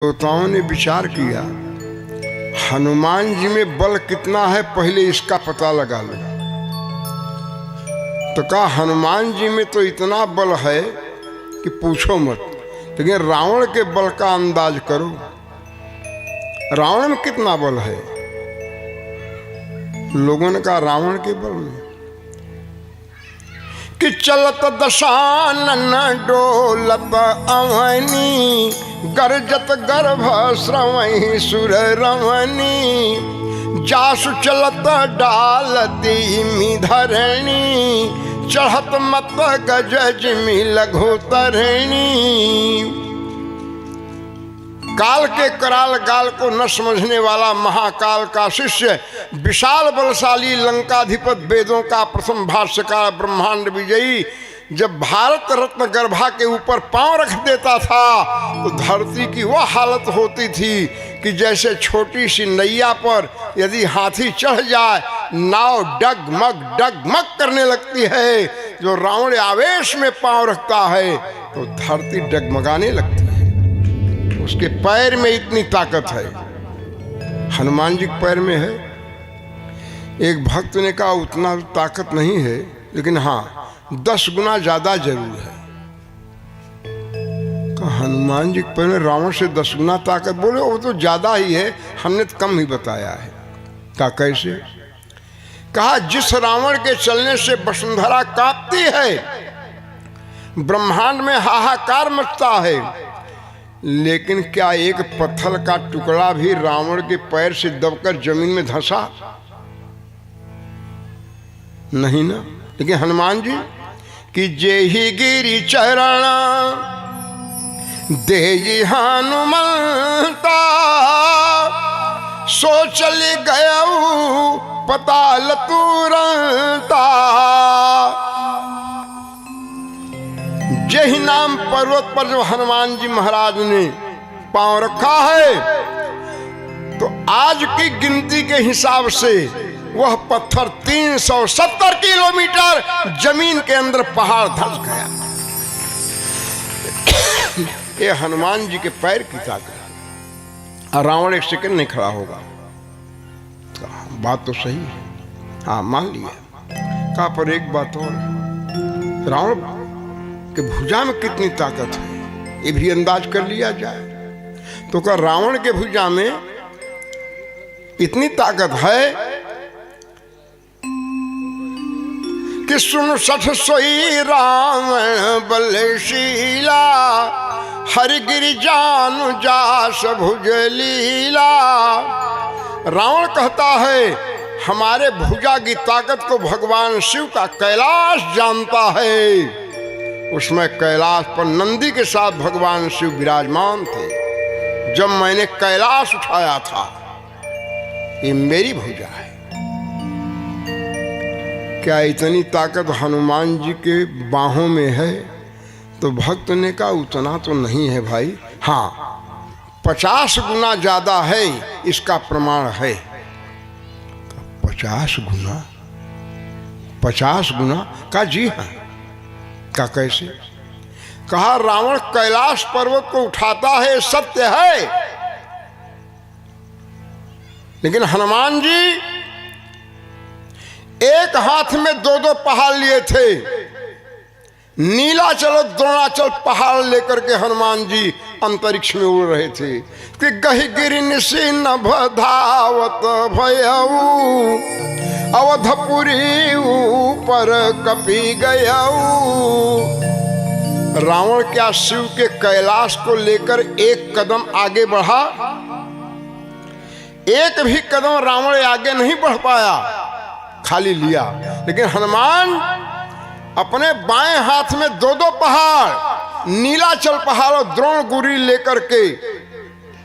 देवताओं ने विचार किया हनुमान जी में बल कितना है, पहले इसका पता लगा लो। तो कहा हनुमान जी में तो इतना बल है कि पूछो मत, लेकिन रावण के बल का अंदाज करो, रावण में कितना बल है। लोगों ने कहा रावण के बल में कि चलत दशानन डोलत अवनी, गर्जत गर्भ श्रवहि सुर रमणी, जासु चलत डालती मी धरणी, चढ़त मत गज जिमि लघु तरणी। काल के कराल गाल को न समझने वाला महाकाल का शिष्य, विशाल बलशाली लंकाधिपत, वेदों का प्रथम भाष्यकार, ब्रह्मांड विजयी, जब भारत रत्न गर्भा के ऊपर पांव रख देता था तो धरती की वह हालत होती थी कि जैसे छोटी सी नैया पर यदि हाथी चढ़ जाए, नाव डगमग करने लगती है। जो रावण आवेश में पांव रखता है तो धरती डगमगाने लगती है। उसके पैर में इतनी ताकत है, हनुमान जी के पैर में है। एक भक्त ने कहा उतना ताकत नहीं है, लेकिन हाँ 10 गुना ज्यादा जरूर है। कहा हनुमान जी के पैर में रावण से 10 गुना ताकत, बोले वो तो ज्यादा ही है, हमने तो कम ही बताया है। कहा कैसे? कहा जिस रावण के चलने से वसुंधरा कांपती है, ब्रह्मांड में हाहाकार मचता है, लेकिन क्या एक पत्थर का टुकड़ा भी रावण के पैर से दबकर जमीन में धंसा? नहीं ना। लेकिन हनुमान जी कि जेहि गिरि चरण देहि हनुमंता, सो चली गयऊ पताल तुरंता। जेहि नाम पर्वत पर जो हनुमान जी महाराज ने पांव रखा है, तो आज की गिनती के हिसाब से वह पत्थर 370 किलोमीटर जमीन के अंदर पहाड़ धंस गया। ये हनुमान जी के पैर की ताकत। रावण एक सेकंड नहीं खड़ा होगा। बात तो सही है, हाँ मान लिया। कहा पर एक बात और, रावण के भुजा में कितनी ताकत है ये भी अंदाज कर लिया जाए। तो कहा रावण के भुजा में इतनी ताकत है कि सुन 60 सोई रावण बलशीला, हरिगिरि जानु जास भुज लीला। रावण कहता है हमारे भुजा की ताकत को भगवान शिव का कैलाश जानता है। उसमें कैलाश पर नंदी के साथ भगवान शिव विराजमान थे। जब मैंने कैलाश उठाया था, ये मेरी भुजा है। क्या इतनी ताकत हनुमान जी के बाहों में है? तो भक्त ने कहा उतना तो नहीं है भाई, हाँ 50 गुना ज्यादा है, इसका प्रमाण है। 50 गुना? 50 गुना? कहा जी हाँ। का कैसे? कहा रावण कैलाश पर्वत को उठाता है, सत्य है, लेकिन हनुमान जी एक हाथ में 2-2 पहाड़ लिए थे। नीलाचल और द्रोणाचल पहाड़ लेकर के हनुमान जी अंतरिक्ष में उड़ रहे थे कि गहि गिरि निशि नभ धावत भयऊ, अवधपुरी ऊपर कपी गयऊ। रावण क्या शिव के कैलाश को लेकर एक कदम आगे बढ़ा? एक भी कदम रावण आगे नहीं बढ़ पाया, खाली लिया। लेकिन हनुमान अपने बाएं हाथ में 2-2 पहाड़, नीलाचल पहाड़ और द्रोणगिरि लेकर के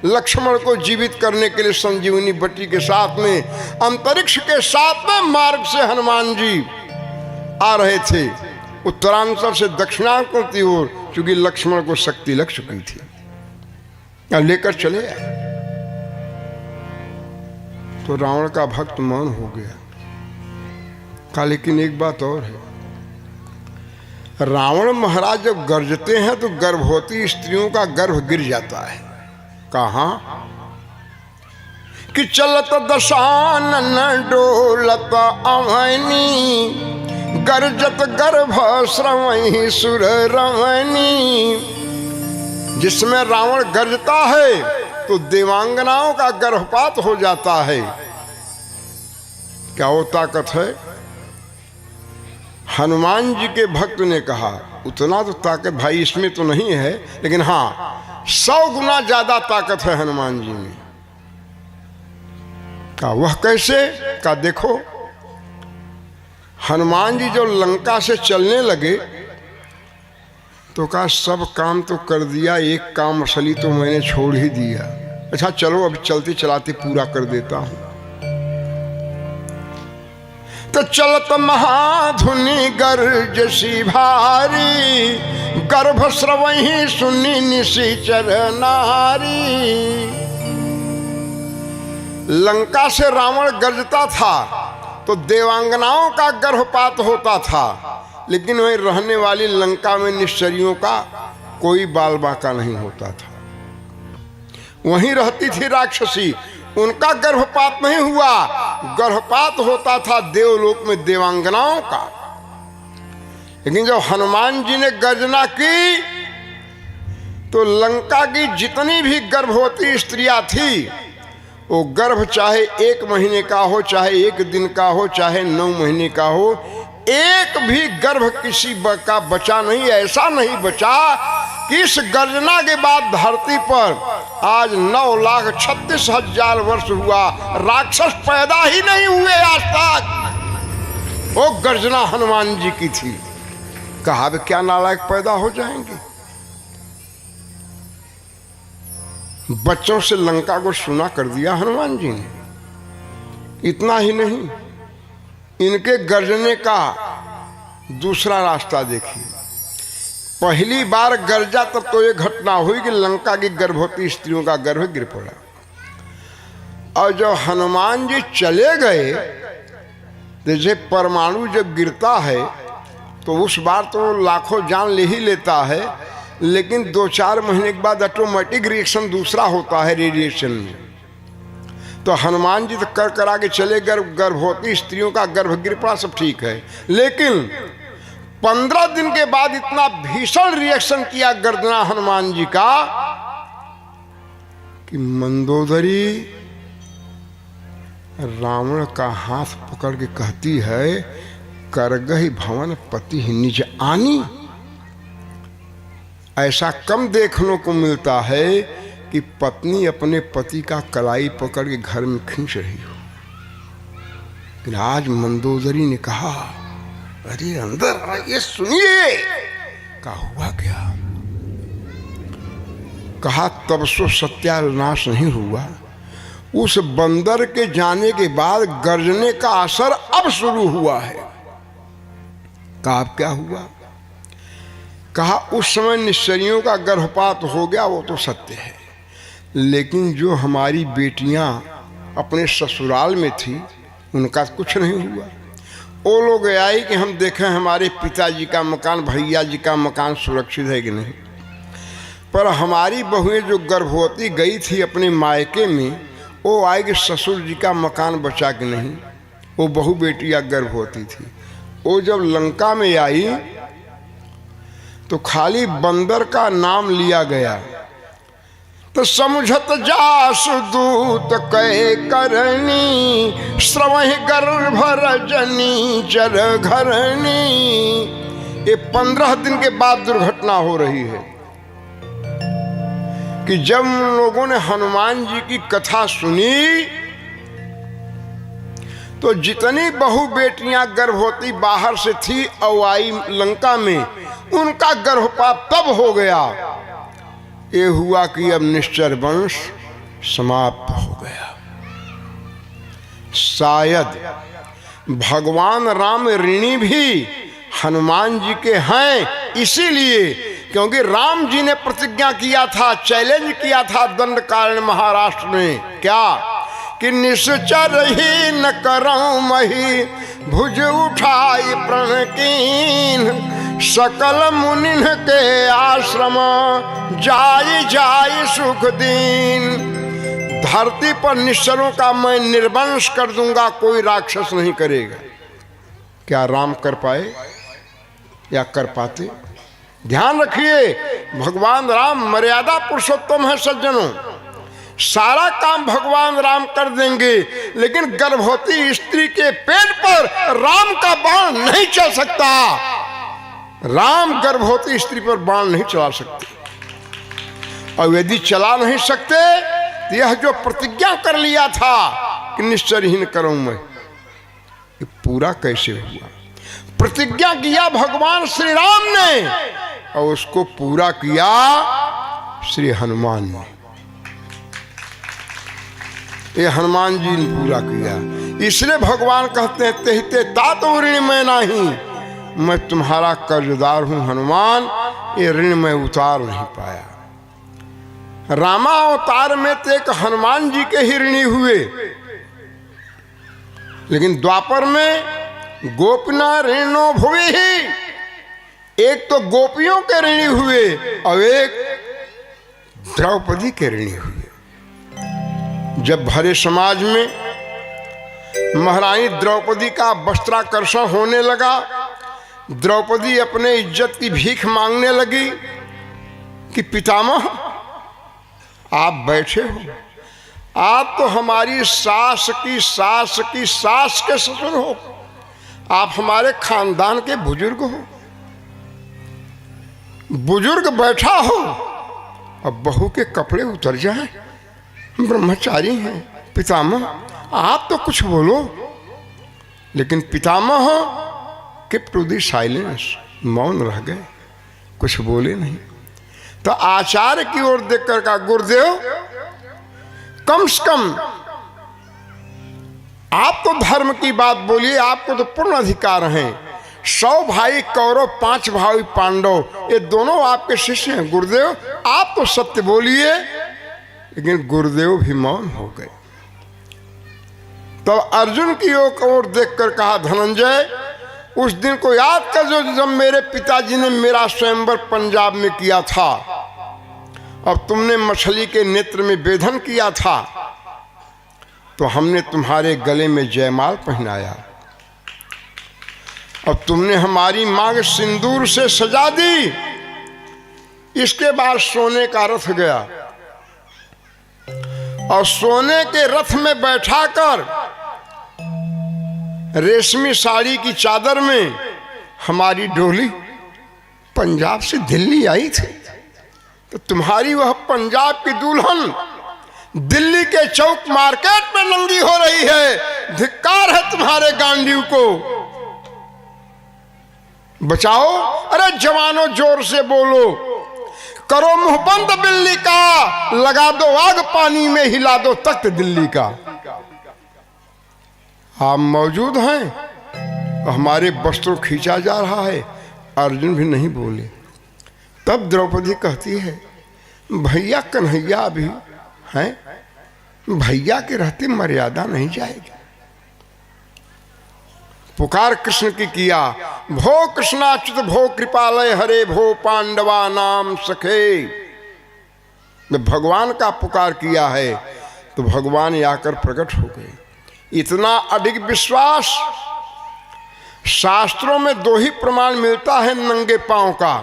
लक्ष्मण को जीवित करने के लिए संजीवनी बट्टी के साथ में अंतरिक्ष के 7वें मार्ग से हनुमान जी आ रहे थे, उत्तरांचल से दक्षिणांचल की ओर, क्योंकि लक्ष्मण को शक्ति लग चुकी थी। लेकर चले आए तो रावण का भक्त मौन हो गया। कहा लेकिन एक बात और है, रावण महाराज जब गरजते हैं तो गर्भवती स्त्रियों का गर्भ गिर जाता है। कहाँ कि चलत दशानन डोलत अवनी, गर्जत गर्भ श्रवही सुर रवनी। जिसमें रावण गर्जता है तो देवांगनाओं का गर्भपात हो जाता है। क्या वो ताकत है? हनुमान जी के भक्त ने कहा उतना तो ताकत भाई इसमें तो नहीं है, लेकिन हाँ 100 गुना ज्यादा ताकत है हनुमान जी में। का वह कैसे? का देखो, हनुमान जी जब लंका से चलने लगे तो कहा सब काम तो कर दिया, एक काम असली तो मैंने छोड़ ही दिया। अच्छा चलो अब चलते चलाते पूरा कर देता हूं। तो चलत महाधुनि गर्जसी भारी, गर्भ स्रवही सुनी निशिचर नारी। लंका से रावण गर्जता था तो देवांगनाओं का गर्भपात होता था, लेकिन वहीं रहने वाली लंका में निश्चरियों का कोई बाल बांका नहीं होता था। वहीं रहती थी राक्षसी, उनका गर्भपात नहीं हुआ, गर्भपात होता था देवलोक में देवांगनाओं का। लेकिन जब हनुमान जी ने गर्जना की तो लंका की जितनी भी गर्भवती स्त्रियां थी, वो गर्भ चाहे 1 महीने का हो, चाहे 1 दिन का हो, चाहे 9 महीने का हो, एक भी गर्भ किसी का बचा नहीं। ऐसा नहीं बचा कि इस गर्जना के बाद धरती पर आज 9,36,000 वर्ष हुआ राक्षस पैदा ही नहीं हुए आज तक। वो गर्जना हनुमान जी की थी। कहा वे क्या नालायक पैदा हो जाएंगे। बच्चों से लंका को सुना कर दिया हनुमान जी ने। इतना ही नहीं, इनके गर्जने का दूसरा रास्ता देखिए। पहली बार गर्जा तब तो ये घटना हुई कि लंका की गर्भवती स्त्रियों का गर्भ गिर पड़ा। और जब हनुमान जी चले गए, जैसे परमाणु जब गिरता है तो उस बार तो लाखों जान ले ही लेता है, लेकिन 2-4 महीने के बाद ऑटोमेटिक रिएक्शन दूसरा होता है रेडिएशन में। तो हनुमान जी तो कर करा के चले, गर्भवती स्त्रियों का गर्भ गिर पड़ा, सब ठीक है। लेकिन 15 दिन के बाद इतना भीषण रिएक्शन किया गर्जना हनुमान जी का कि मंदोदरी रावण का हाथ पकड़ के कहती है, करगहि भवन पति निज आनी। ऐसा कम देखने को मिलता है कि पत्नी अपने पति का कलाई पकड़ के घर में खींच रही हो। लेकिन आज मंदोदरी ने कहा, अरे अंदर आइए सुनिए। कहा हुआ क्या? कहा तब सो सत्यानाश नहीं हुआ। उस बंदर के जाने के बाद गर्जने का असर अब शुरू हुआ है। कहा अब क्या हुआ? कहा उस समय निश्चरियों का गर्भपात हो गया, वो तो सत्य है, लेकिन जो हमारी बेटियां अपने ससुराल में थी उनका कुछ नहीं हुआ। वो लोग आई कि हम देखें हमारे पिताजी का मकान, भैया जी का मकान सुरक्षित है कि नहीं। पर हमारी बहुएं जो गर्भवती गई थी अपने मायके में, वो आई कि ससुर जी का मकान बचा कि नहीं। वो बहू बेटियां गर्भवती थी। वो जब लंका में आई तो खाली बंदर का नाम लिया गया। तो समझत जासु दूत कै करनी, श्रवहि गर्भ रजनी चर घरनी। ये 15 दिन के बाद दुर्घटना हो रही है कि जब लोगों ने हनुमान जी की कथा सुनी तो जितनी बहु बेटियां गर्भवती बाहर से थी और आई लंका में, उनका गर्भपात तब हो गया। ये हुआ कि अब निश्चर वंश समाप्त हो गया। शायद भगवान राम ऋणी भी हनुमान जी के हैं, इसीलिए क्योंकि राम जी ने प्रतिज्ञा किया था, चैलेंज किया था दंडकारण्य महाराष्ट्र में, क्या कि निश्चर ही न करऊं मही, भुज उठाई प्रण कीन, सकल मुनिन के आश्रम जाय जाय सुख दीन। धरती पर निश्चरों का मैं निर्वंश कर दूंगा, कोई राक्षस नहीं करेगा। क्या राम कर पाए या कर पाते? ध्यान रखिए, भगवान राम मर्यादा पुरुषोत्तम है सज्जनों। सारा काम भगवान राम कर देंगे, लेकिन गर्भवती स्त्री के पेट पर राम का बाण नहीं चल सकता। राम गर्भवती स्त्री पर बाण नहीं चला सकते, और यदि चला नहीं सकते तो यह जो प्रतिज्ञा कर लिया था कि निश्चरहीन करूं मैं, ये पूरा कैसे हुआ? प्रतिज्ञा किया भगवान श्री राम ने और उसको पूरा किया श्री हनुमान ने। ये हनुमान जी ने पूरा किया। इसलिए भगवान कहते हैं तेहते तात ऋण मैं नहीं, मैं तुम्हारा कर्जदार हूं हनुमान, ये ऋण मैं उतार नहीं पाया। रामा अवतार में तो एक हनुमान जी के ही ऋणी हुए, लेकिन द्वापर में गोपना ऋणो भुवि ही, एक तो गोपियों के ऋणी हुए और एक द्रौपदी के ऋणी हुए। जब भरे समाज में महारानी द्रौपदी का वस्त्राकर्षण होने लगा, द्रौपदी अपने इज्जत की भीख मांगने लगी कि पितामह आप बैठे हो, आप तो हमारी सास की सास की सास के ससुर हो, आप हमारे खानदान के बुजुर्ग हो। बुजुर्ग बैठा हो और बहू के कपड़े उतर जाएं, ब्रह्मचारी हैं। पितामह आप तो कुछ बोलो। लेकिन पितामह kept to the silence, मौन रह गए, कुछ बोले नहीं। तो आचार्य की ओर देखकर कहा, गुरुदेव कम से कम आप तो धर्म की बात बोलिए, आपको तो पूर्ण अधिकार है। 100 भाई कौरव 5 भाई पांडव, ये दोनों आपके शिष्य हैं। गुरुदेव आप तो सत्य बोलिए। लेकिन गुरुदेव भी मौन हो गए। तो अर्जुन की ओर देखकर कहा, धनंजय उस दिन को याद कर जब मेरे पिताजी ने मेरा स्वयंवर पंजाब में किया था और तुमने मछली के नेत्र में वेधन किया था, तो हमने तुम्हारे गले में जयमाल पहनाया और तुमने हमारी मांग सिंदूर से सजा दी। इसके बाद सोने का रथ गया और सोने के रथ में बैठाकर रेशमी साड़ी की चादर में हमारी डोली पंजाब से दिल्ली आई थी। तो तुम्हारी वह पंजाब की दुल्हन दिल्ली के चौक मार्केट में नंगी हो रही है। धिक्कार है तुम्हारे गांडीव को, बचाओ। अरे जवानों जोर से बोलो, करो मुंह बंद बिल्ली का, लगा दो आग पानी में, हिला दो तख्त दिल्ली का। आप मौजूद हैं, हमारे वस्त्रों खींचा जा रहा है। अर्जुन भी नहीं बोले। तब द्रौपदी कहती है, भैया कन्हैया भी हैं, भैया के रहते मर्यादा नहीं जाएगी। पुकार कृष्ण की किया, भो कृष्णाच्युत भो कृपालय हरे भो पांडवा नाम सखे। जब भगवान का पुकार किया है तो भगवान आकर प्रकट हो गए। इतना अडिग विश्वास। शास्त्रों में 2 ही प्रमाण मिलता है नंगे पांव का।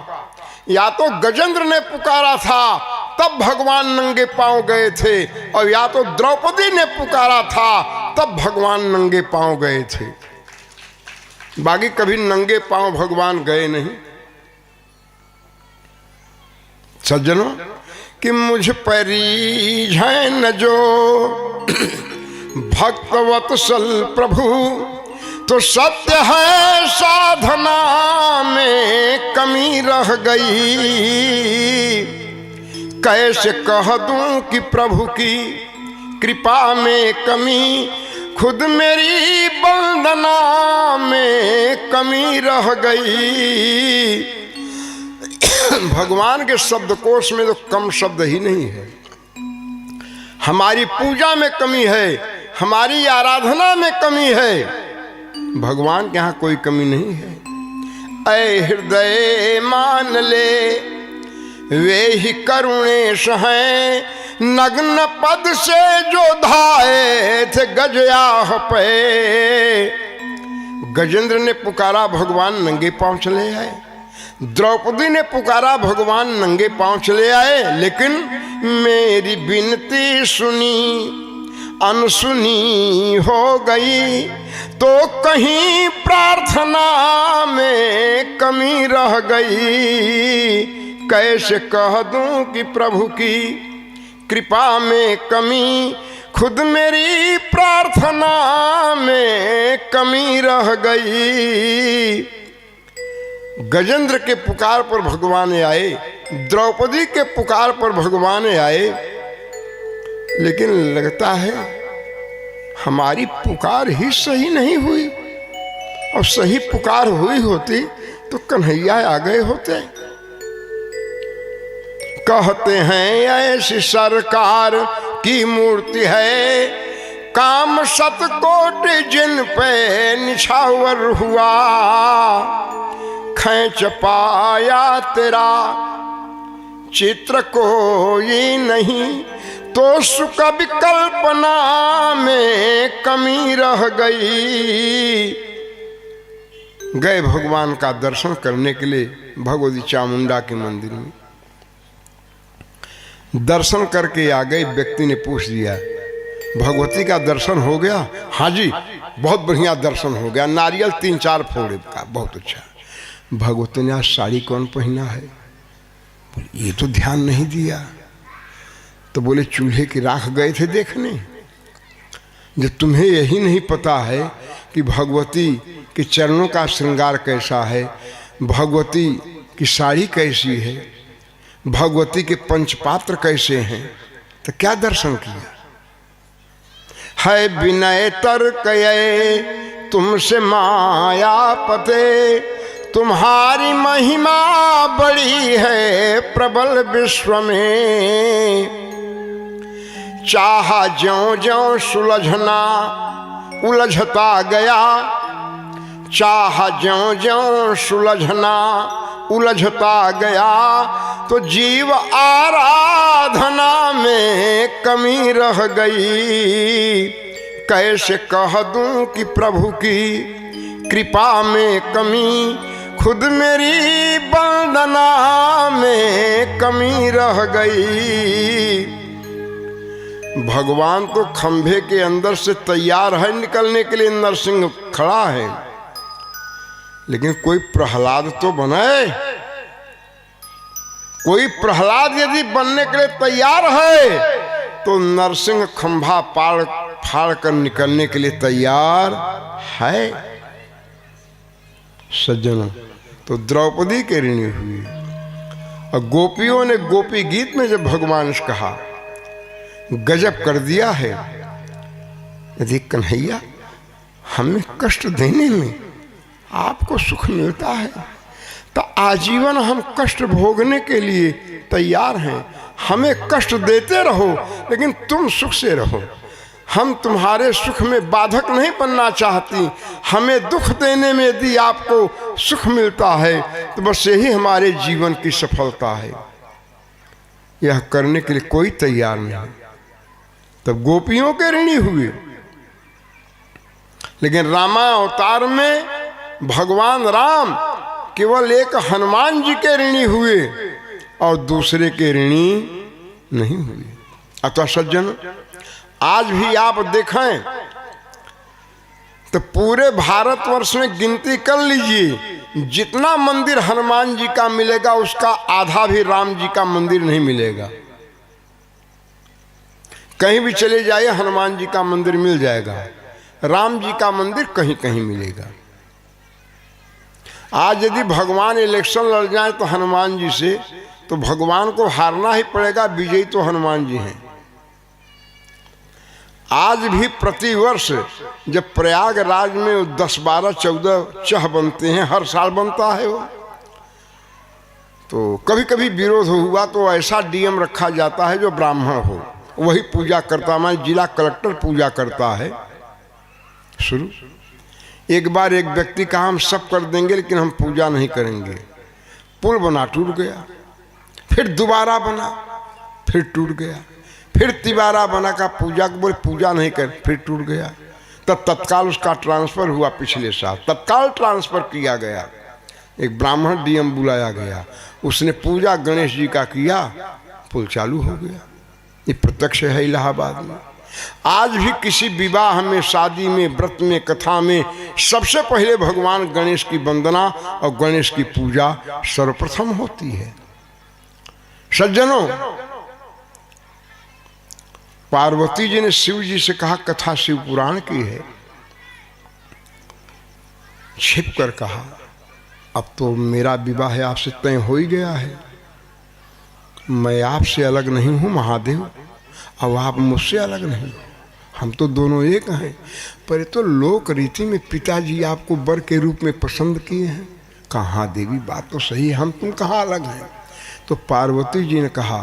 या तो गजेंद्र ने पुकारा था तब भगवान नंगे पांव गए थे, और या तो द्रौपदी ने पुकारा था तब भगवान नंगे पांव गए थे। बाकी कभी नंगे पांव भगवान गए नहीं। सज्जनों कि मुझ परिझै न जो भक्तवत्सल प्रभु, तो सत्य है साधना में कमी रह गई। कैसे कह दूं कि प्रभु की कृपा में कमी, खुद मेरी वंदना में कमी रह गई। भगवान के शब्दकोश में तो कम शब्द ही नहीं है। हमारी पूजा में कमी है, हमारी आराधना में कमी है, भगवान के यहाँ कोई कमी नहीं है। ऐ हृदय मान ले, वे ही करुणेश हैं, नग्न पद से जो धाए थे गजया पे। गजेंद्र ने पुकारा, भगवान नंगे पांव चले आए। द्रौपदी ने पुकारा, भगवान नंगे पांव चले आए। लेकिन मेरी विनती सुनी अनसुनी हो गई, तो कहीं प्रार्थना में कमी रह गई। कैसे कह दूं कि प्रभु की कृपा में कमी, खुद मेरी प्रार्थना में कमी रह गई। गजेंद्र के पुकार पर भगवान आए, द्रौपदी के पुकार पर भगवान आए। लेकिन लगता है हमारी पुकार ही सही नहीं हुई, और सही पुकार हुई होती तो कन्हैया आ गए होते। कहते हैं ऐसी सरकार की मूर्ति है, काम शतकोटि जिन पे निछावर हुआ। खींच पाया तेरा चित्र कोई नहीं, तो सुख विकल्पना में कमी रह गई। गए भगवान का दर्शन करने के लिए भगवती चामुंडा के मंदिर में। दर्शन करके आ गए, व्यक्ति ने पूछ दिया, भगवती का दर्शन हो गया? हाँ जी, बहुत बढ़िया दर्शन हो गया, नारियल 3-4 फोड़े का, बहुत अच्छा। भगवती ने आज साड़ी कौन पहना है? बोले ये तो ध्यान नहीं दिया। तो बोले चूल्हे की राख गए थे देखने। जब तुम्हें यही नहीं पता है कि भगवती के चरणों का श्रृंगार कैसा है, भगवती की साड़ी कैसी है, भगवती के पंचपात्र कैसे हैं, तो क्या दर्शन किया? है विनय तर्क ये तुमसे माया पते, तुम्हारी महिमा बड़ी है प्रबल विश्व में। चाहा ज्यों ज्यों सुलझना उलझता गया, चाहा ज्यों ज्यों सुलझना उलझता गया, तो जीव आराधना में कमी रह गई। कैसे कह दूं कि प्रभु की कृपा में कमी, खुद मेरी वंदना में कमी रह गई। भगवान तो खंभे के अंदर से तैयार है निकलने के लिए, नरसिंह खड़ा है, लेकिन कोई प्रहलाद तो बने। कोई प्रहलाद यदि बनने के लिए तैयार है तो नरसिंह खंभा फाड़ कर निकलने के लिए तैयार है। सज्जनों, तो द्रौपदी के ऋणी हुई, और गोपियों ने गोपी गीत में जब भगवान से कहा, गजब कर दिया है, यदि कन्हैया हमें कष्ट देने में आपको सुख मिलता है तो आजीवन हम कष्ट भोगने के लिए तैयार हैं। हमें कष्ट देते रहो, लेकिन तुम सुख से रहो। हम तुम्हारे सुख में बाधक नहीं बनना चाहती। हमें दुख देने में यदि आपको सुख मिलता है तो बस यही हमारे जीवन की सफलता है। यह करने के लिए कोई तैयार नहीं। तब गोपियों के ऋणी हुए, लेकिन रामावतार में भगवान राम केवल एक हनुमान जी के ऋणी हुए और दूसरे के ऋणी नहीं हुए। अतः सज्जन, आज भी आप देखें तो पूरे भारतवर्ष में गिनती कर लीजिए, जितना मंदिर हनुमान जी का मिलेगा उसका आधा भी राम जी का मंदिर नहीं मिलेगा। कहीं भी चले जाइए हनुमान जी का मंदिर मिल जाएगा, राम जी का मंदिर कहीं कहीं मिलेगा। आज यदि भगवान इलेक्शन लड़ जाए तो हनुमान जी से, तो भगवान को हारना ही पड़ेगा, विजयी तो हनुमान जी हैं। आज भी प्रतिवर्ष जब प्रयागराज में 10, 12, 14 चह बनते हैं, हर साल बनता है वो, तो कभी कभी विरोध हुआ तो ऐसा डीएम रखा जाता है जो ब्राह्मण हो, वही पूजा करता है। जिला कलेक्टर पूजा करता है। शुरू एक बार एक व्यक्ति कहा हम सब कर देंगे लेकिन हम पूजा नहीं करेंगे। पुल बना, टूट गया। फिर दोबारा बना, फिर टूट गया। फिर तिबारा बना का पूजा को बोले पूजा नहीं कर, फिर टूट गया। तब तत्काल उसका ट्रांसफर हुआ पिछले साल, तत्काल ट्रांसफर किया गया। एक ब्राह्मण डीएम बुलाया गया, उसने पूजा गणेश जी का किया, पुल चालू हो गया। ये प्रत्यक्ष है इलाहाबाद में। आज भी किसी विवाह में, शादी में, व्रत में, कथा में सबसे पहले भगवान गणेश की वंदना और गणेश की पूजा सर्वप्रथम होती है। सज्जनों, पार्वती जी ने शिव जी से कहा कथा शिव पुराण की है। छिप कर कहा अब तो मेरा विवाह आपसे तय हो ही गया है, मैं आपसे अलग नहीं हूं महादेव, अब आप मुझसे अलग नहीं, हम तो दोनों एक हैं। पर तो लोक रीति में पिताजी आपको वर के रूप में पसंद किए हैं। कहाँ देवी, बात तो सही है, हम तुम कहाँ अलग हैं। तो पार्वती जी ने कहा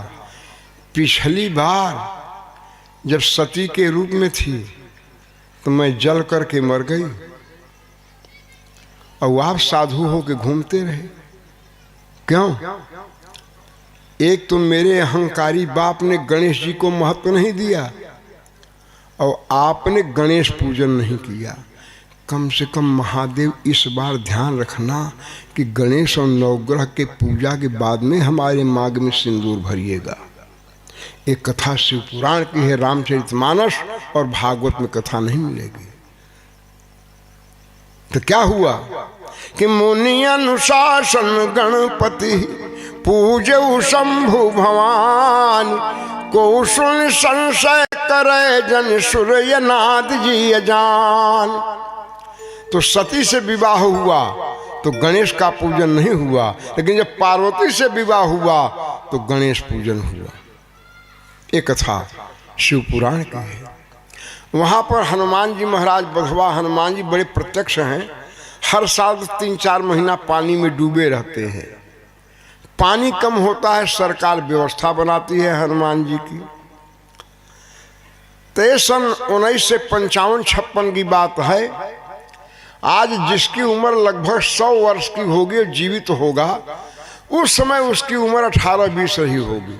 पिछली बार जब सती के रूप में थी तो मैं जल करके मर गई और आप साधु हो के घूमते रहे। क्यों? एक तो मेरे अहंकारी बाप ने गणेश जी को महत्व नहीं दिया और आपने गणेश पूजन नहीं किया। कम से कम महादेव इस बार ध्यान रखना कि गणेश और नवग्रह के पूजा के बाद में हमारे मांग में सिंदूर भरिएगा। एक कथा शिव पुराण की है, रामचरितमानस और भागवत में कथा नहीं मिलेगी। तो क्या हुआ कि मुनि अनुशासन गणपति पूजऊ शंभु भवान, को सुन संशय करे जन सूर्य नाद जी अजान। तो सती से विवाह हुआ तो गणेश का पूजन नहीं हुआ, लेकिन जब पार्वती से विवाह हुआ तो गणेश पूजन हुआ। एक कथा शिव पुराण की है। वहाँ पर हनुमान जी महाराज, बधवा हनुमान जी बड़े प्रत्यक्ष हैं। हर साल 3-4 महीना पानी में डूबे रहते हैं। पानी कम होता है, सरकार व्यवस्था बनाती है हनुमान जी की। तो सन 1955-56 की बात है। आज जिसकी उम्र लगभग 100 वर्ष की होगी, जीवित होगा, उस समय उसकी उम्र 18-20 रही होगी।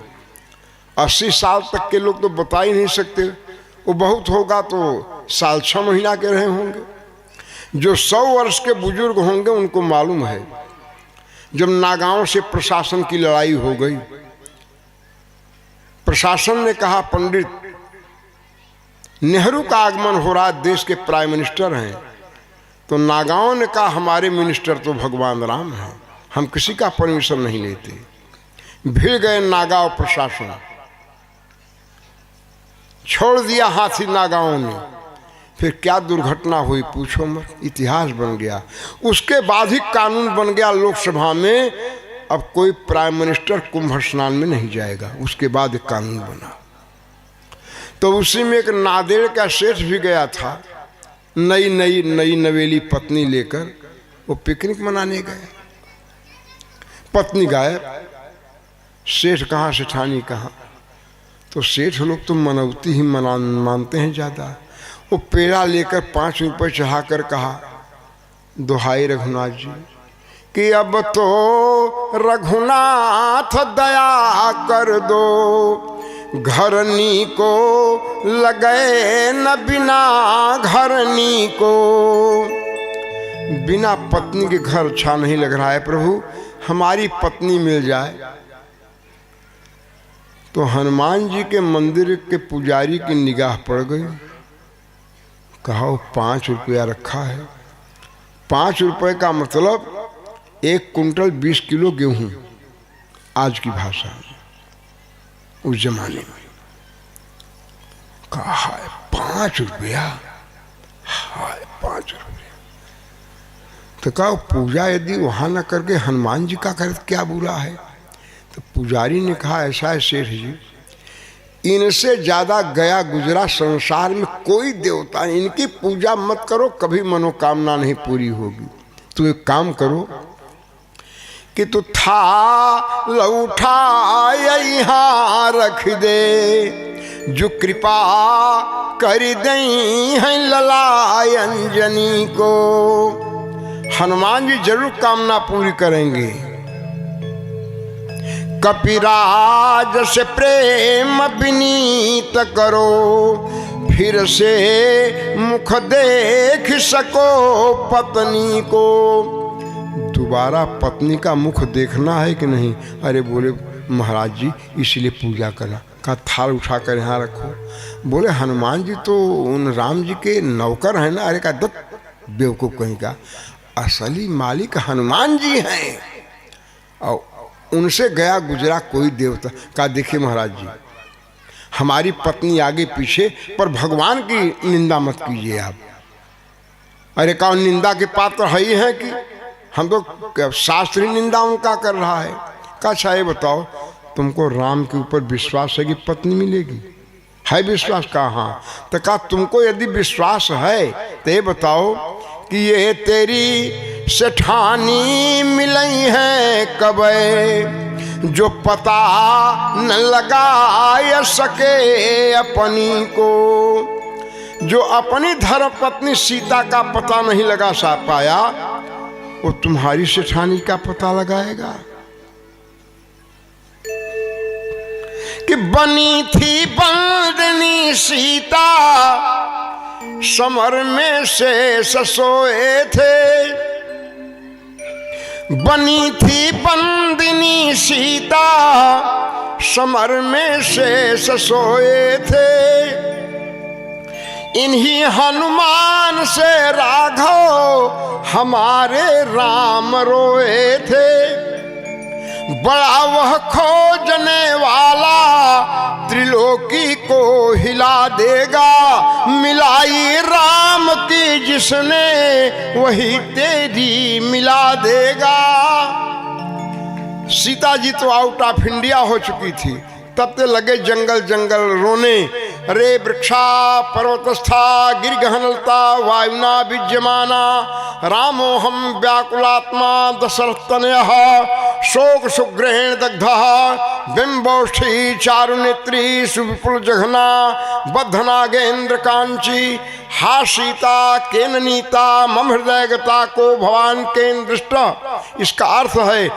80 साल तक के लोग तो बता ही नहीं सकते, वो बहुत होगा तो साल 6 महीना के रहे होंगे। जो 100 वर्ष के बुजुर्ग होंगे उनको मालूम है जब नागांव से प्रशासन की लड़ाई हो गई, प्रशासन ने कहा पंडित नेहरू का आगमन हो रहा, देश के प्राइम मिनिस्टर हैं। तो नागांव ने कहा हमारे मिनिस्टर तो भगवान राम हैं, हम किसी का परमिशन नहीं लेते। भिड़ गए नागांव प्रशासन, छोड़ दिया हाथी नागांव ने। फिर क्या दुर्घटना हुई पूछो मत, इतिहास बन गया। उसके बाद ही कानून बन गया लोकसभा में, अब कोई प्राइम मिनिस्टर कुंभ स्नान में नहीं जाएगा। उसके बाद एक कानून बना। तो उसी में एक नादेड़ का सेठ भी गया था, नई नवेली पत्नी लेकर, वो पिकनिक मनाने गए। पत्नी गायब, सेठ कहाँ, सेठानी कहाँ। तो सेठ लोग तो मनौती ही मानते हैं ज़्यादा। वो पेड़ा लेकर 5 रुपये चढ़ाकर कहा दोहाई रघुनाथ जी कि अब तो रघुनाथ दया कर दो, घरनी को लगे न बिना घरनी को। बिना पत्नी के घर अच्छा नहीं लग रहा है प्रभु, हमारी पत्नी मिल जाए। तो हनुमान जी के मंदिर के पुजारी की निगाह पड़ गई। कहा 5 रुपया रखा है। 5 रुपये का मतलब 1 कुंटल 20 किलो गेहूं, आज की भाषा में, उस जमाने में। कहा है 5 रुपया, हाय 5 रुपया। तो कहा पूजा यदि वहां न करके हनुमान जी का करे क्या बुरा है। तो पुजारी ने कहा ऐसा है सेठ जी, इनसे ज्यादा गया गुजरा संसार में कोई देवता, इनकी पूजा मत करो, कभी मनोकामना नहीं पूरी होगी। तो एक काम करो कि तू था लौटा यहाँ रख दे, जो कृपा कर दई हैं ललाय अंजनी को। हनुमान जी जरूर कामना पूरी करेंगे। कपिराज से प्रेम विनीत करो, फिर से मुख देख सको पत्नी को। दोबारा पत्नी का मुख देखना है कि नहीं? अरे बोले महाराज जी इसलिए पूजा करा। का थाल उठा कर यहाँ रखो। बोले हनुमान जी तो उन राम जी के नौकर हैं ना। अरे का दत्त बेवकूफ कहीं का, असली मालिक हनुमान जी हैं और उनसे गया गुजरा कोई देवता। का देखिए महाराज जी हमारी पत्नी आगे पीछे, पर भगवान की निंदा मत कीजिए आप। अरे का निंदा के पात्र है ही है कि हम तो शास्त्रीय निंदा उनका कर रहा है। का अच्छा ये बताओ तुमको राम के ऊपर विश्वास है कि पत्नी मिलेगी? है विश्वास? का हाँ। तो का तुमको यदि विश्वास है तो ये बताओ कि ये तेरी सेठानी मिलई है कबे, जो पता न लगा सके अपनी को। जो अपनी धर्म पत्नी सीता का पता नहीं लगा पाया, वो तुम्हारी सेठानी का पता लगाएगा। कि बनी थी बंदनी सीता, समर में शेष सोए थे। बनी थी बंदिनी सीता, समर में शेष सोए थे। इन्हीं हनुमान से राघव हमारे राम रोए थे। बड़ा वह खोजने वाला त्रिलोकी को हिला देगा। मिलाई राम की जिसने वही तेरी मिला देगा। सीता जी तो आउट ऑफ इंडिया हो चुकी थी, तब ते लगे जंगल जंगल रोने। रे वृक्षा पर्वतस्था गिरिगहनलता वायुना विद्यमाना, रामो हम व्याकुलात्मा दशरथतनयः। शोक सुग्रहेण दग्धः बिंबोष्ठी चारुनेत्री सुविपुल जघना। बद्धनागेन्द्र कांची हा सीता केन नीता, मम हृदय गता को भवान केन दृष्ट। इसका अर्थ है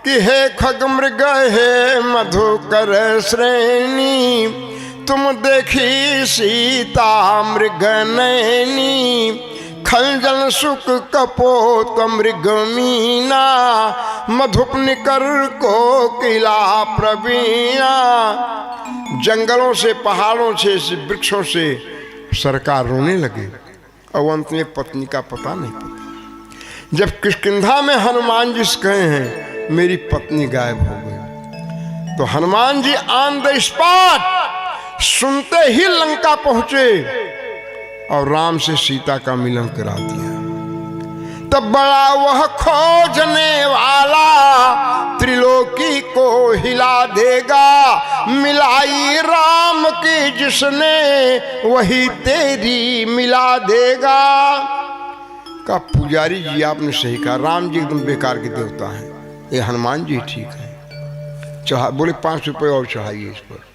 कि हे खग मृग हे मधुकर श्रेणी, तुम देखी सीता मृग नैनी। खलजल सुख कपोत मृग मीना, मधुप निकर को किला प्रवीणा। जंगलों से पहाड़ों से वृक्षों से सरकार रोने लगे और अंत में पत्नी का पता नहीं पता। जब किष्किंधा में हनुमान जी कहे हैं मेरी पत्नी गायब हो गई, तो Hanuman ji on the spot सुनते ही लंका पहुंचे और राम से सीता का मिलन करा दिया। तब बड़ा वह खोजने वाला त्रिलोकी को हिला देगा। मिलाई राम की जिसने वही तेरी मिला देगा। का पुजारी जी आपने सही कहा, राम जी एकदम बेकार के देवता हैं, ये हनुमान जी ठीक है। चढ़ा बोले 5 रुपये और चढ़ाइए इस पर।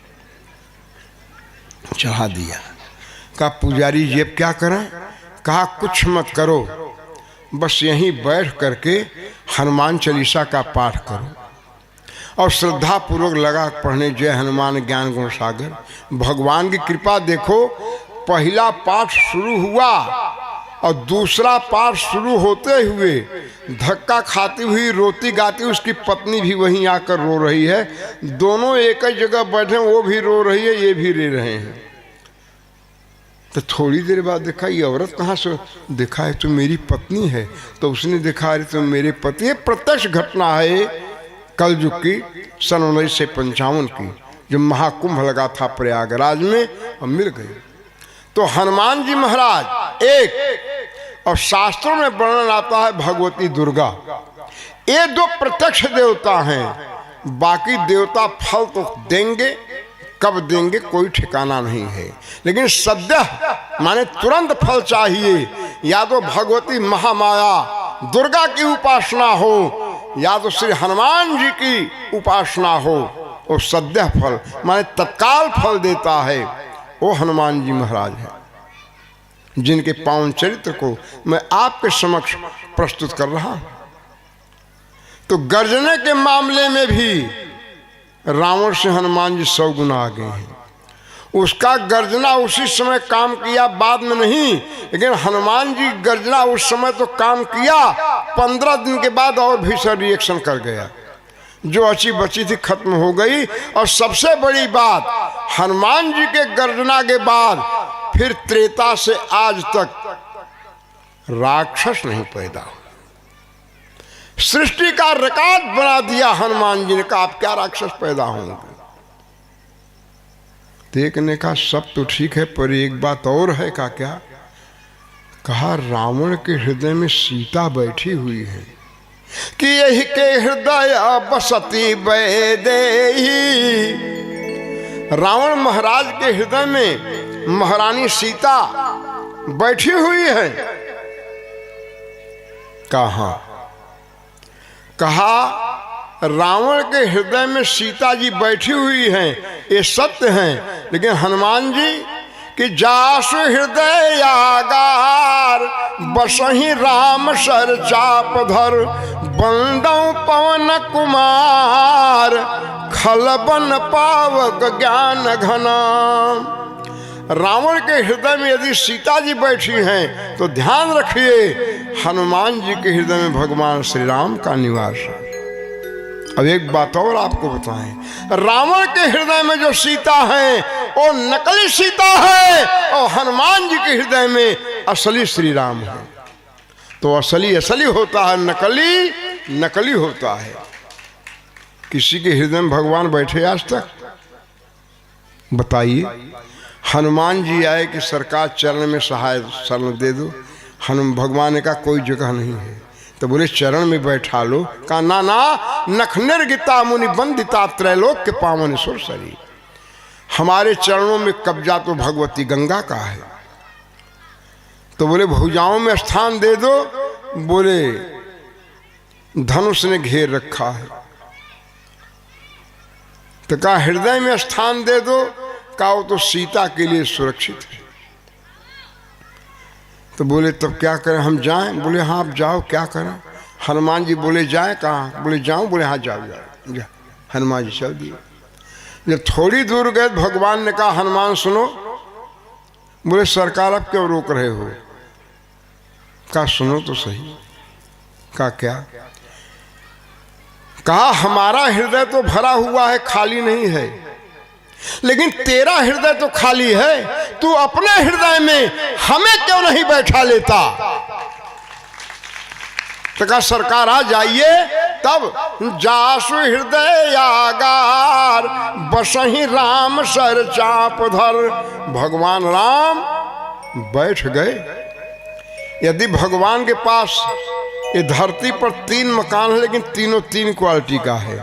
चढ़ा दिया। कहा पुजारी जी अब क्या करें? कहा कुछ मत करो, बस यहीं बैठ करके हनुमान चालीसा का पाठ करो और श्रद्धा पूर्वक लगा पढ़ने जय हनुमान ज्ञान गुण सागर। भगवान की कृपा देखो, पहला पाठ शुरू हुआ और दूसरा पाठ शुरू होते हुए धक्का खाती हुई रोती गाती उसकी पत्नी भी वहीं आकर रो रही है। दोनों एक ही जगह बैठे, वो भी रो रही है, ये भी रो रहे हैं। तो थोड़ी देर बाद देखा ये औरत कहाँ से? देखा है तो मेरी पत्नी है। तो उसने देखा अरे तो मेरे पति। ये प्रत्यक्ष घटना है कलयुग की, सन 1955 की, जब महाकुंभ लगा था प्रयागराज में और मिल गए। तो हनुमान जी महाराज एक, और शास्त्रों में वर्णन आता है भगवती दुर्गा, ये 2 प्रत्यक्ष देवता हैं। बाकी देवता फल तो देंगे, कब देंगे कोई ठिकाना नहीं है, लेकिन सद्य माने तुरंत फल चाहिए। या तो भगवती महामाया दुर्गा की उपासना हो या तो श्री हनुमान जी की उपासना हो, वो सद्य फल माने तत्काल फल देता है। वो हनुमान जी महाराज हैं, जिनके पावन चरित्र को मैं आपके समक्ष प्रस्तुत कर रहा हूं। तो गर्जने के मामले में भी रावण से हनुमान जी 100 गुना आगे हैं। उसका गर्जना उसी समय काम किया, बाद में नहीं, लेकिन हनुमान जी गर्जना उस समय तो काम किया, 15 दिन के बाद और भीषण रिएक्शन कर गया, जो अच्छी बची थी खत्म हो गई। और सबसे बड़ी बात, हनुमान जी के गर्जना के बाद फिर त्रेता से आज तक राक्षस नहीं पैदा हुआ। सृष्टि का रिकॉर्ड बना दिया हनुमान जी ने, कहा आप क्या राक्षस पैदा होंगे। देखने का सब तो ठीक है, पर एक बात और है। का क्या कहा, रावण के हृदय में सीता बैठी हुई है कि यही के हृदय बसती वैदेही। रावण महाराज के हृदय में महारानी सीता बैठी हुई है। कहा रावण के हृदय में सीता जी बैठी हुई हैं, ये सत्य हैं, लेकिन हनुमान जी कि जासु हृदय आगार बसहि राम सर चाप धर बंदौ पवन कुमार खलबन पावक ज्ञान घना। रावण के हृदय में यदि सीता जी बैठी हैं तो ध्यान रखिए, हनुमान जी के हृदय में भगवान श्री राम का निवास है। अब एक बात और आपको बताएं, रावण के हृदय में जो सीता है वो नकली सीता है, और हनुमान जी के हृदय में असली श्री राम है। तो असली असली होता है, नकली नकली होता है। किसी के हृदय में भगवान बैठे आज तक? बताइए। हनुमान जी आए कि सरकार चरण में सहाय शरण दे दो, भगवान ने कहा कोई जगह नहीं है। तो बोले चरण में बैठा लो। कहा ना ना, नख निर्गिता मुनि बंदिता त्रैलोक के पावन सुर शरीर। हमारे चरणों में कब्जा तो भगवती गंगा का है। तो बोले भुजाओं में स्थान दे दो। बोले धनुष ने घेर रखा है। तो कहा हृदय में स्थान दे दो। कहा वो तो सीता के लिए सुरक्षित है। तो बोले तब क्या करें, हम जाएं? बोले हाँ आप जाओ, क्या करें? हनुमान जी बोले जाएं? कहाँ? बोले जाऊं। बोले हाँ जाओ जाओ जा। हनुमान जी चल दिए। जब थोड़ी दूर गए भगवान ने कहा हनुमान सुनो। बोले सरकार अब क्यों रोक रहे हो? कहा सुनो तो सही। कहा क्या? कहा हमारा हृदय तो भरा हुआ है, खाली नहीं है, लेकिन तेरा हृदय तो खाली है। तू अपने हृदय में हमें क्यों नहीं बैठा लेता? तो कहा सरकार आ जाइए। तब जासु हृदय आगार बसहि राम सर चाप धर। भगवान राम बैठ गए। यदि भगवान के पास ये धरती पर 3 मकान है, लेकिन तीनों 3 क्वालिटी का है।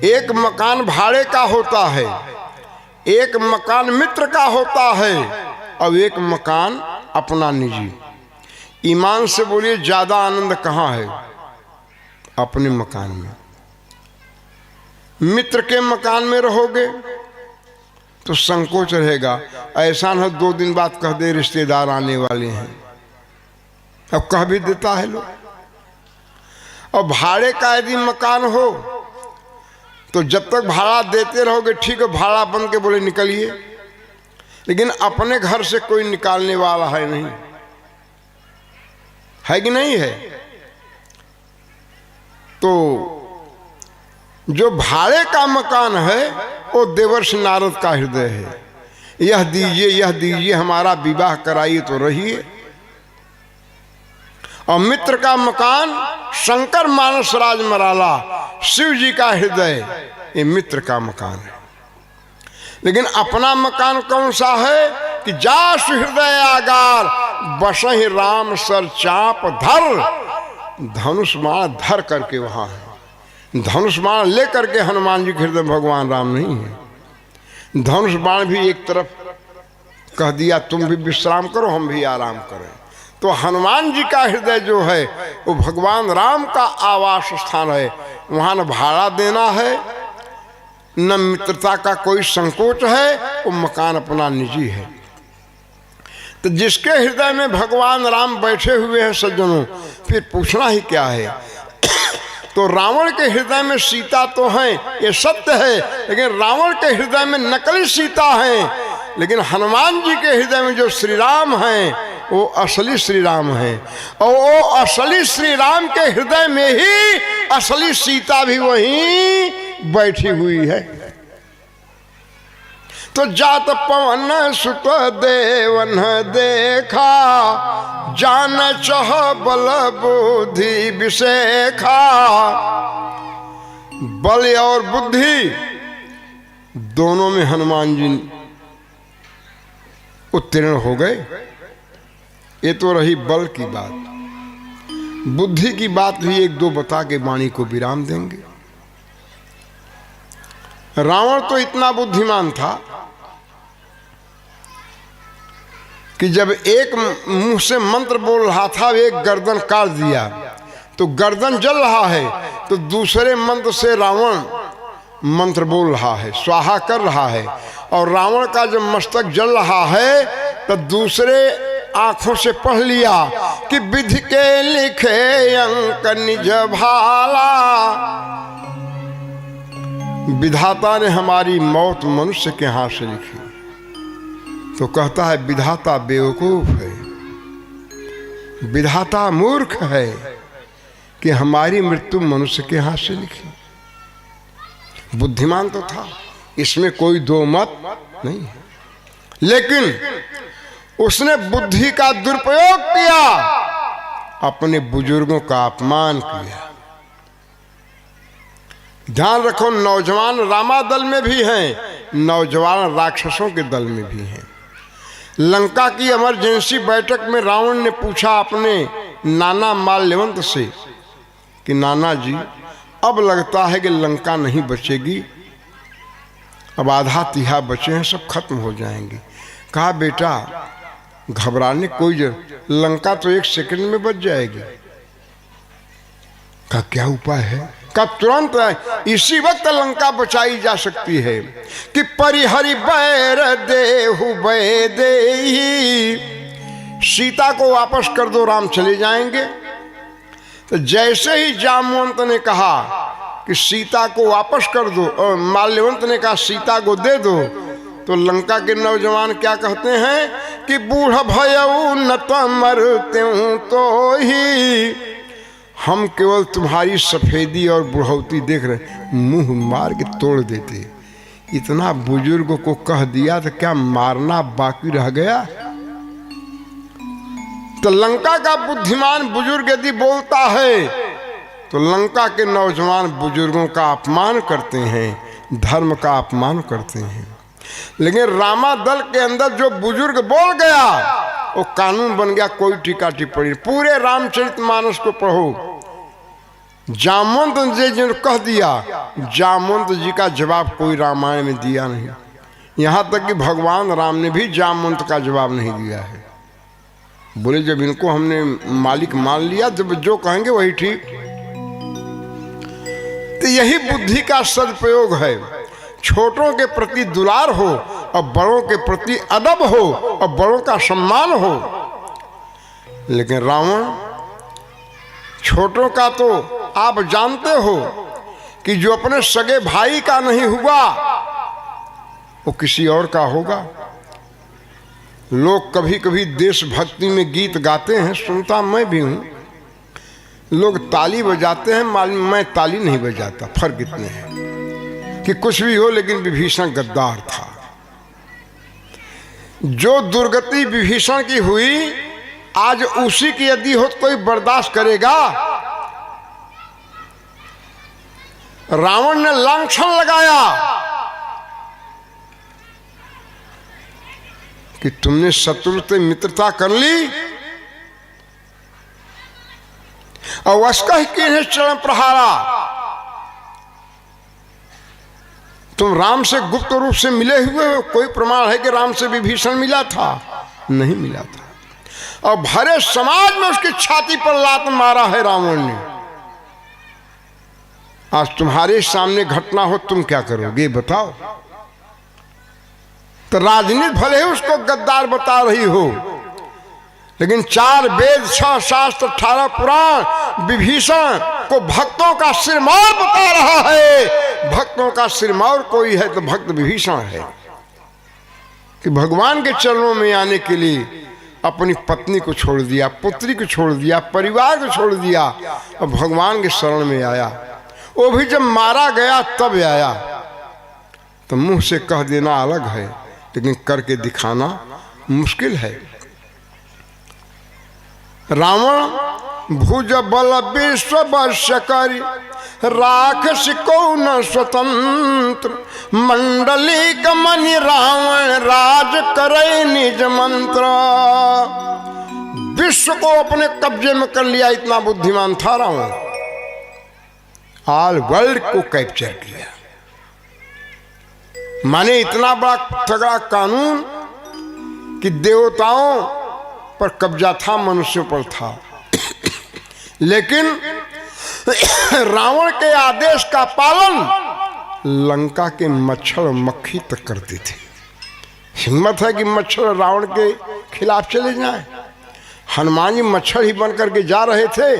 एक मकान भाड़े का होता है, एक मकान मित्र का होता है, और एक मकान अपना निजी। ईमान से बोलिए ज्यादा आनंद कहाँ है? अपने मकान में। मित्र के मकान में रहोगे तो संकोच रहेगा। ऐसा न 2 दिन बाद कह दे रिश्तेदार आने वाले हैं, अब कह भी देता है लोग। और भाड़े का यदि मकान हो तो जब तक भाड़ा देते रहोगे ठीक है, भाड़ा बन के बोले निकलिए, लेकिन अपने घर से कोई निकालने वाला है नहीं, है कि नहीं है? तो जो भाड़े का मकान है वो देवर्ष नारद का हृदय है। यह दीजिए हमारा विवाह कराइए तो रहिए। और मित्र का मकान शंकर मानस राज मराला शिव जी का हृदय, ये मित्र का मकान है। लेकिन अपना मकान कौन सा है कि जासु हृदय आगार बसहि राम सर चाप धर। धनुष बाण धर करके वहां है। धनुष बाण लेकर के हनुमान जी के हृदय भगवान राम नहीं है। धनुष बाण भी एक तरफ कह दिया तुम भी विश्राम करो, हम भी आराम करें। तो हनुमान जी का हृदय जो है वो भगवान राम का आवास स्थान है। वहाँ न भाड़ा देना है, न मित्रता का कोई संकोच है, वो मकान अपना निजी है। तो जिसके हृदय में भगवान राम बैठे हुए हैं सज्जनों, फिर पूछना ही क्या है। तो रावण के हृदय में सीता तो है, ये सत्य है, लेकिन रावण के हृदय में नकली सीता है। लेकिन हनुमान जी के हृदय में जो श्री राम हैं वो असली श्री राम हैं, और वो असली श्री राम के हृदय में ही असली सीता भी वहीं बैठी हुई है। तो जात पवन सुत देवन देखा, जान चह बल बुद्धि विशेखा। बल और बुद्धि दोनों में हनुमान जी उत्तीर्ण हो गए। ये तो रही बल की बात। बुद्धि की बात भी एक दो बता के वाणी को विराम देंगे। रावण तो इतना बुद्धिमान था कि जब एक मुंह से मंत्र बोल रहा था, एक गर्दन काट दिया, तो गर्दन जल रहा है, तो दूसरे मंत्र से रावण मंत्र बोल रहा है, स्वाहा कर रहा है, और रावण का जब मस्तक जल रहा है तो दूसरे आंखों से पढ़ लिया कि विधि के लिखे अंक निज भाला। विधाता ने हमारी मौत मनुष्य के हाथ से लिखी। तो कहता है विधाता बेवकूफ है, विधाता मूर्ख है कि हमारी मृत्यु मनुष्य के हाथ से लिखी। बुद्धिमान तो था, इसमें कोई दो मत नहीं है, लेकिन उसने बुद्धि का दुरुपयोग किया, अपने बुजुर्गों का अपमान किया। ध्यान रखो, नौजवान रामा दल में भी हैं, नौजवान राक्षसों के दल में भी हैं। लंका की इमरजेंसी बैठक में रावण ने पूछा अपने नाना माल्यवंत से कि नाना जी, अब लगता है कि लंका नहीं बचेगी, अब आधा तिहा बचे हैं, सब खत्म हो जाएंगे। कहा बेटा घबराने कोई जरूरत, लंका तो 1 सेकंड में बच जाएगी। का क्या उपाय है? कब तुरंत इसी वक्त लंका बचाई जा सकती है कि परिहरि बैर देहु बै देही, सीता को वापस कर दो, राम चले जाएंगे। तो जैसे ही जामवंत ने कहा कि सीता को वापस कर दो, और माल्यवंत ने कहा सीता को दे दो, तो लंका के नौजवान क्या कहते हैं कि बूढ़ भयऊ न तो मरत्यूं तो ही, हम केवल तुम्हारी सफेदी और बुढ़ौती देख रहे, मुंह मार के तोड़ देते। इतना बुजुर्ग को कह दिया तो क्या मारना बाकी रह गया? तो लंका का बुद्धिमान बुजुर्ग यदि बोलता है तो लंका के नौजवान बुजुर्गों का अपमान करते हैं, धर्म का अपमान करते हैं। लेकिन रामा दल के अंदर जो बुजुर्ग बोल गया वो कानून बन गया, कोई टीका टिप्पणी। पूरे रामचरितमानस को पढ़ो, जामवंत जी ने कह दिया, जामवंत जी का जवाब कोई रामायण में दिया नहीं। यहाँ तक कि भगवान राम ने भी जामवंत का जवाब नहीं दिया है। बोले जब इनको हमने मालिक मान लिया, जब जो कहेंगे वही ठीक। तो यही बुद्धि का सदुपयोग है। छोटों के प्रति दुलार हो और बड़ों के प्रति अदब हो और बड़ों का सम्मान हो। लेकिन रावण छोटों का तो आप जानते हो कि जो अपने सगे भाई का नहीं हुआ वो किसी और का होगा। लोग कभी कभी देशभक्ति में गीत गाते हैं, सुनता मैं भी हूँ। लोग ताली बजाते हैं, मैं ताली नहीं बजाता। फर्क इतने है कि कुछ भी हो, लेकिन विभीषण गद्दार था। जो दुर्गति विभीषण की हुई, आज उसी की यदि हो तो कोई बर्दाश्त करेगा? रावण ने लांछन लगाया कि तुमने शत्रु से मित्रता कर ली और वस्कह किन्हें चरण प्रहारा। तुम राम से गुप्त रूप से मिले हुए हो, कोई प्रमाण है कि राम से विभीषण मिला था? नहीं मिला था। और भरे समाज में उसकी छाती पर लात मारा है रावण ने। आज तुम्हारे सामने घटना हो, तुम क्या करोगे बताओ। तो राजनीति भले ही उसको गद्दार बता रही हो, लेकिन 4 वेद 6 शास्त्र 18 पुराण विभीषण को भक्तों का सिरमौर बता रहा है। भक्तों का सिरमौर कोई है तो भक्त विभीषण है, कि भगवान के चरणों में आने के लिए अपनी पत्नी को छोड़ दिया, पुत्री को छोड़ दिया, परिवार को छोड़ दिया और भगवान के शरण में आया। वो भी जब मारा गया तब आया। तो मुंह से कह देना अलग है, लेकिन करके दिखाना मुश्किल है। रावण भुज बल विश्व वश्य करी, राक्षस को न स्वतंत्र, मंडली कमनि रावण राज करे निज मंत्र। विश्व को अपने कब्जे में कर लिया, इतना बुद्धिमान था रावण। ऑल वर्ल्ड को कैप्चर किया, माने इतना बड़ा तगड़ा कानून कि देवताओं पर कब्जा था, मनुष्यों पर था। लेकिन रावण के आदेश का पालन लंका के मच्छर मक्खी तक करते थे। हिम्मत है कि मच्छर रावण के खिलाफ चले जाएं। हनुमान जी मच्छर ही बन करके जा रहे थे,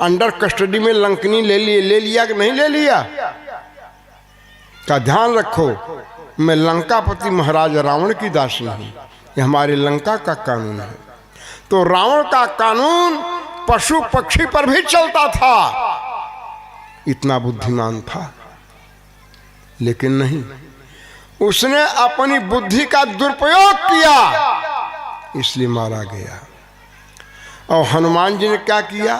अंडर कस्टडी में लंकनी ले लिया कि नहीं ले लिया। का ध्यान रखो, मैं लंकापति महाराज रावण की दासी हूं, ये हमारे लंका का कानून है। तो रावण का कानून पशु पक्षी पर भी चलता था, इतना बुद्धिमान था। लेकिन नहीं, उसने अपनी बुद्धि का दुरुपयोग किया, इसलिए मारा गया। और हनुमान जी ने क्या किया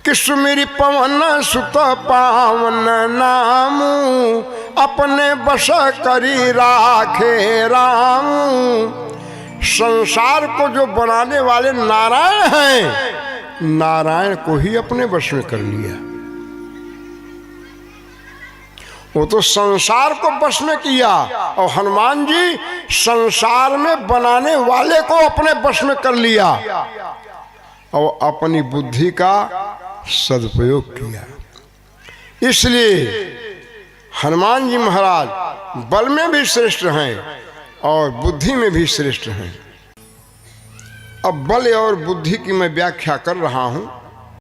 कि सुमेरी पवन सुत पावन नामू, अपने बस करी राखे राम। संसार को जो बनाने वाले नारायण हैं, नारायण को ही अपने वश में कर लिया। वो तो संसार को वश में किया, और हनुमान जी संसार में बनाने वाले को अपने वश में कर लिया और अपनी बुद्धि का सदुपयोग किया। इसलिए हनुमान जी महाराज बल में भी श्रेष्ठ हैं और बुद्धि में भी श्रेष्ठ हैं। अब बल और बुद्धि की मैं व्याख्या कर रहा हूं।